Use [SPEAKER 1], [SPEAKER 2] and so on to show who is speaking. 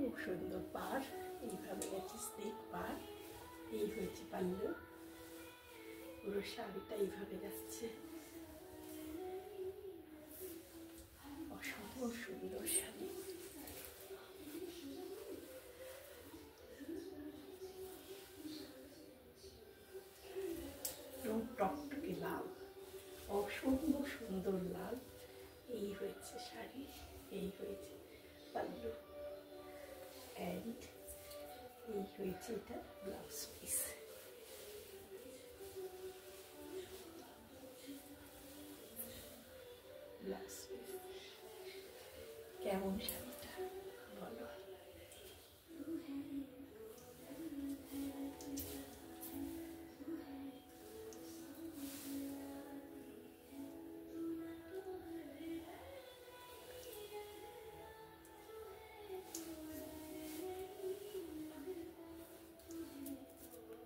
[SPEAKER 1] খুব সুন্দর পাড়, এইভাবে গেছে স্লিক পাড়, এই হয়েছে পাল্লু, পুরো শাড়িটা এইভাবে যাচ্ছে, অসম্ভব সুন্দর শাড়ি। টকটকে লাল, অসম্ভব সুন্দর লাল, এই হয়েছে শাড়ি, এই হয়েছে পাল্লু, অ্যান্ড এই হয়েছে এটা ব্লাউজ পিস। ব্লাউজ পিস কেমন শাড়ি?